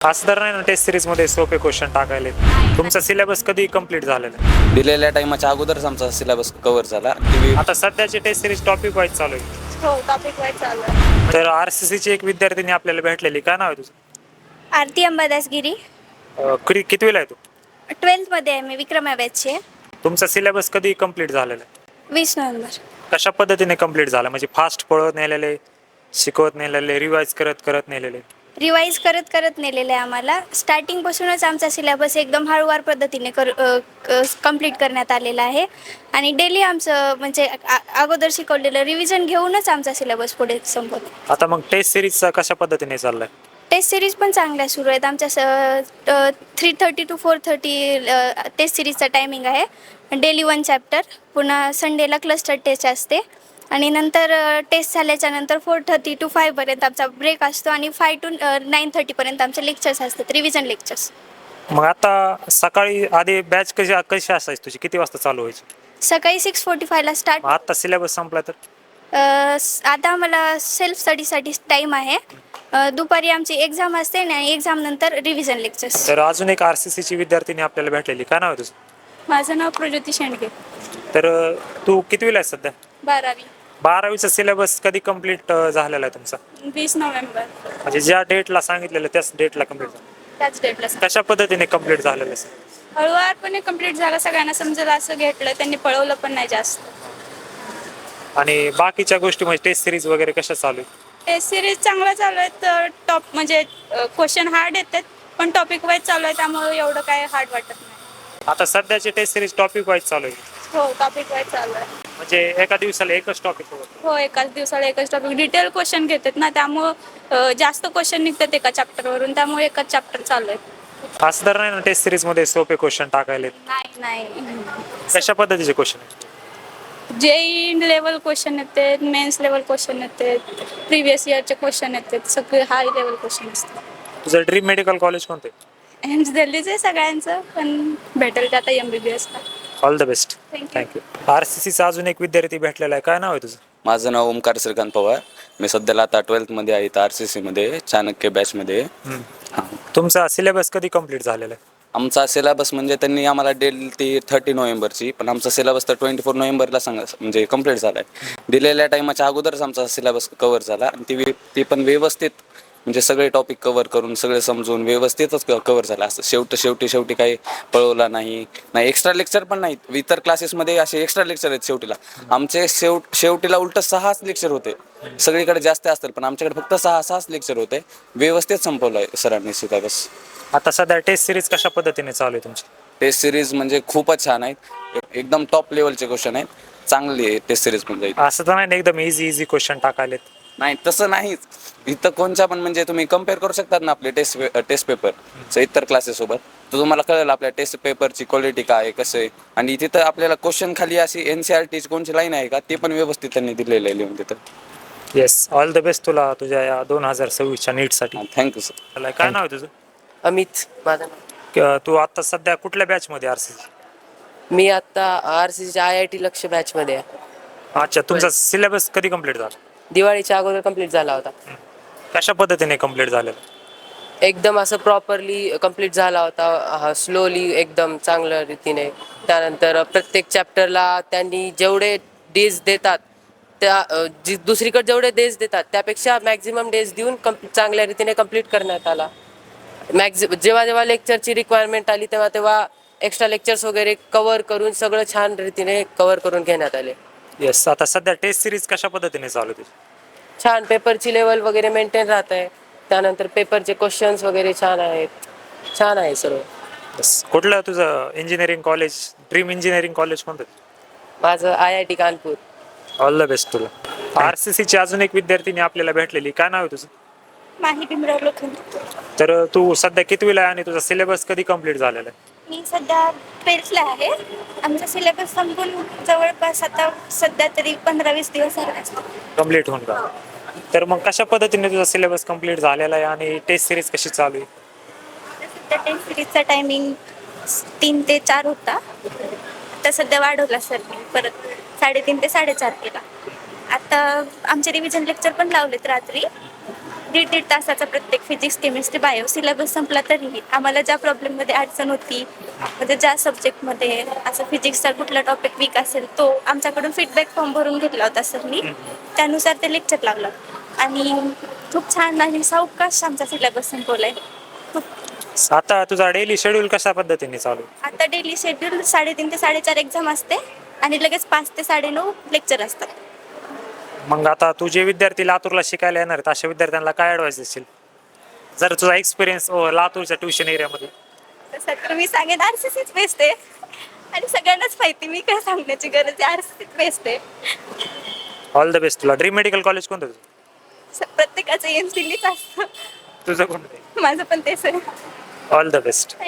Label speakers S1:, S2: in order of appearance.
S1: असं तर नाही ना टेस्ट सिरीज मध्ये सोपे क्वेश्चन टाकायले. तुमचा सिलेबस कधी कंप्लीट झालेला आहे?
S2: दिलेल्या टाइमच्या अगोदरच आमचा सिलेबस कव्हर झाला.
S1: आता सध्याची टेस्ट सिरीज टॉपिक वाईज चालू आहे.
S3: हो, टॉपिक वाईज चालू आहे.
S1: तर आरसीसीची एक विद्यार्थिनी आपल्याला भेटलेली, काय नाव आहे तुझं?
S3: आरती अंबादासगिरी.
S1: कितवीला आहे तू?
S3: 12th मध्ये आहे मी, विक्रम बॅचची आहे.
S1: तुमचा सिलेबस कधी कंप्लीट झालेला आहे?
S3: 20 नोव्हेंबर.
S1: कशा पद्धतीने कंप्लीट झाला? म्हणजे फास्ट पळत नेलेले, शिकवत नेलेले, रिवाइज करत करत नेलेले?
S3: रिवाईज करत करत नेलेलं आहे आम्हाला. स्टार्टिंगपासूनच आमचा सिलेबस एकदम हळूवार पद्धतीने कंप्लीट करण्यात आलेला आहे आणि डेली आमचं म्हणजे अगोदर शिकवलेलं रिव्हिजन घेऊनच आमचा सिलेबस पुढे संपवतो.
S1: आता मग टेस्ट सिरीजचा कशा पद्धतीने चाललाय?
S3: टेस्ट सिरीज पण चांगल्या सुरू आहेत. आमच्या 3:30 to 4:30 टेस्ट सिरीजचा टायमिंग आहे. डेली 1 चॅप्टर, पुन्हा संडेला क्लस्टर टेस्ट असते आणि नंतर टेस्ट झाल्याच्या नंतर 4:30 to 5 पर्यंत आमचा ब्रेक असतो आणि 5 to 9:30 पर्यंत आमचे लेक्चर्स असतात, रिव्हिजन लेक्चर्स.
S1: मग आता सकाळी आधी बॅच कशी कशी असायची तुझी? किती वाजता चालू व्हायची?
S3: सकाळी 6:45ला स्टार्ट.
S1: मग आता सिलेबस संपला तर?
S3: आता आम्हाला सेल्फ स्टडीसाठी टाईम आहे. दुपारी आमची एक्झाम असते आणि एक्झाम नंतर रिव्हिजन लेक्चर्स.
S1: तर अजून एक आरसीसीची विद्यार्थिनी आपल्याला भेटलेली, काय नाव आहे तुझं?
S3: माझं नाव प्रज्योती शेंडगे.
S1: तर तू कितवीला आहे सध्या?
S3: 12वी.
S1: 12वीचा सिलेबस कधी कंप्लीट झालेला आहे तुमचा?
S3: 20 नोव्हेंबर.
S1: म्हणजे ज्या डेटला सांगितलेलं त्याच डेटला कंप्लीट झालं?
S3: त्याच डेटला.
S1: कशा पद्धतीने कंप्लीट झालेलं आहे?
S3: हळूवारपणे कंप्लीट झालं, सगळ्यांना समजेल असं घेतलं, त्यांनी पळवलं पण नाही जास्त.
S1: आणि बाकीच्या गोष्टी म्हणजे टेस्ट सिरीज वगैरे कशा चालू आहे?
S3: टेस्ट सिरीज चांगला चालू आहेत. टॉप म्हणजे क्वेश्चन हार्ड येतात पण टॉपिक वाईज चालू आहे, त्यामुळे एवढं काय हार्ड वाटत नाही.
S1: आता सध्याची टेस्ट सिरीज टॉपिक वाईज चालू आहे.
S3: हो, टॉपिक वाईज चालू आहे.
S1: म्हणजे एका दिवसाला एकच टॉपिक होतं?
S3: हो, एकाच दिवसाला एकच टॉपिक. डिटेल क्वेश्चन घेतात ना, त्यामुळं जास्त क्वेश्चन निघतात एका चॅप्टरवरून, त्यामुळे एकच चॅप्टर चालू आहे.
S1: असं तर नाही ना टेस्ट सिरीज मध्ये सोपे क्वेश्चन टाकायले?
S3: नाही.
S1: कशा पद्धतीचे क्वेश्चन?
S3: जेई लेवल क्वेश्चन येतात, मेन्स लेवल क्वेश्चन येतात, प्रिव्हियस इयरचे क्वेश्चन येतात, सगळे हाय लेवल क्वेश्चन असतात.
S1: तुझं ड्रीम मेडिकल कॉलेज कोणतं आहे?
S3: एम्स दिल्लीच आहे सगळ्यांचं, पण भेटेल ते आता MBBS ला.
S1: All the best.
S3: Thank you.
S1: Thank you. आरसीसीचा अजून एक विद्यार्थी भेटलेला आहे, काय नाव आहे तुझं?
S2: माझं नाव ओमकार श्रीकांत पवार. मी सध्याला आता 12th मध्ये आहे, RCC मध्ये, चाणक्य बॅच मध्ये.
S1: तुमचा सिलेबस कधी कंप्लीट झालेला आहे?
S2: आमचा सिलेबस म्हणजे त्यांनी आम्हाला डेल ती 30 नोव्हेंबरची, पण आमचा सिलेबस तर 24 नोव्हेंबरला म्हणजे कंप्लीट झाला आहे. दिलेल्या टाइमच्या अगोदरच आमचा सिलेबस कव्हर झाला आणि ती पण व्यवस्थित म्हणजे सगळे टॉपिक कव्हर करून सगळे समजून व्यवस्थितच कव्हर झाला. असं शेवटी काही पळवला नाही एक्स्ट्रा लेक्चर पण नाही. इतर क्लासेसमध्ये असे एक्स्ट्रा लेक्चर आहेत शेवटीला. आमचे शेवटीला उलट 6 लेक्चर होते. सगळीकडे जास्त असतील पण आमच्याकडे फक्त 6 लेक्चर होते. व्यवस्थित संपवलं आहे सरांनी सिलेबस.
S1: आता सध्या टेस्ट सिरीज कशा पद्धतीने चालू आहे तुमची?
S2: टेस्ट सिरीज म्हणजे खूपच छान आहेत. एकदम टॉप लेवलचे क्वेश्चन आहेत. चांगली आहे टेस्ट सिरीज म्हणजे.
S1: असं तर नाही एकदम इझी क्वेश्चन टाकायलेत?
S2: नाही, तसं नाहीच. इथं कोणच्या पण म्हणजे तुम्ही कम्पेअर करू शकतात ना आपले टेस्ट पेपर इतर क्लासेससोबत, तर तुम्हाला कळेल आपल्या टेस्ट पेपरची क्वालिटी काय आहे, कसं आहे. आणि तिथं आपल्याला क्वेश्चन खाली अशी NCERTची कोणची लाईन आहे का ते पण व्यवस्थित त्यांनी दिलेलं आहे लिहून तिथं.
S1: येस, ऑल द बेस्ट तुला तुझ्या या 2026च्या नीटसाठी.
S2: Thank you sir.
S1: काय नाव आहे तुझं?
S4: अमित माझं नाव.
S1: तू आता सध्या कुठल्या बॅचमध्ये आरसीसी?
S4: मी आता RCCच्या IIT लक्ष बॅचमध्ये आहे.
S1: अच्छा, तुमचा सिलेबस कधी कंप्लीट झाला?
S4: दिवाळीच्या अगोदर कंप्लीट झाला होता.
S1: कशा पद्धतीने कंप्लीट झालेलं?
S4: एकदम असं प्रॉपरली कंप्लीट झाला होता, स्लोली एकदम चांगल्या रीतीने. त्यानंतर प्रत्येक चॅप्टरला त्यांनी जेवढे डेज देतात त्या दुसरीकडे जेवढे डेज देतात त्यापेक्षा मॅक्झिमम डेज देऊन चांगल्या रीतीने कंप्लीट करण्यात आला. जेव्हा लेक्चरची रिक्वायरमेंट आली तेव्हा एक्स्ट्रा लेक्चर्स वगैरे कव्हर करून सगळं छान रीतीने कव्हर करून घेण्यात आले.
S1: येस, आता सध्या टेस्ट सिरीज कशा पद्धतीने चालू आहे?
S4: छान पेपरची लेवल वगैरे मेंटेन राहत आहे. त्यानंतर पेपरचे क्वेश्चन्स वगैरे छान आहे सर्व.
S1: येस, कुठलं तुझं engineering college, dream engineering college कोणतं?
S4: माझं IIT Kanpur.
S1: All the best तुला. आरसीसीची अजून एक विद्यार्थिनी आपल्याला भेटलेली, काय नाव आहे तुझं?
S3: माही भीमराव लोखंडे.
S1: तर तू सध्या कितवीला आहे आणि तुझा सिलेबस कधी कंप्लीट झालेला आहे?
S3: मी सध्या 12th आहे. आमचा सिलेबस संपून जवळपास आता सध्या तरी 15-20 दिवस झाले असतील
S1: कंप्लीट होऊन का? तर मग कशा पद्धतीने तुझा सिलेबस कंप्लीट झालेला आहे आणि टेस्ट सिरीज कशी चालू आहे?
S3: सध्या टेस्ट सिरीजचा टायमिंग 3 ते 4 होता. आता सध्या वाढवला सर परत 3:30 ते 4:30 केला. आता आमचे रिव्हिजन लेक्चर पण लावलेत रात्री दीड तासाचा प्रत्येक फिजिक्स केमिस्ट्री बायो सिलेबस संपला तरीही आम्हाला ज्या प्रॉब्लेममध्ये अडचण होती म्हणजे ज्या सब्जेक्टमध्ये असं फिजिक्सचा कुठला टॉपिक वीक असेल तो आमच्याकडून फीडबॅक फॉर्म भरून घेतला होता सरनी. त्यानुसार ते लेक्चर लागलं आणि खूप छान आणि सावकाश आमचा सिलेबस संपवलाय. खूप
S1: आता तुझा डेली शेड्यूल कशा पद्धतीने चालू आहे?
S3: आता डेली शेड्यूल 3:30 ते 4:30 एक्झाम असते आणि लगेच 5 ते 9:30 लेक्चर असतात.
S1: मग आता तू जे विद्यार्थी लातूरला शिकायला येणार आहेत अशा विद्यार्थ्यांना काय ॲडवाइस देशील जर तुझा एक्सपिरियन्स लातूरच्या ट्युशन एरियामध्ये?
S3: तसं तर मी सांगेन RCCच बेस्ट आहे आणि सगळ्यांनाच माहिती, मी काय सांगण्याची गरज आहे, RCCच बेस्ट आहे.
S1: ऑल द बेस्ट तुला. ड्रीम मेडिकल कॉलेज कोणतं तुझं?
S3: प्रत्येकाचं एम दिल्लीच असतं,
S1: तुझं कोणतं?
S3: माझं पण तेच आहे.
S1: All the best.
S3: थँक्यू.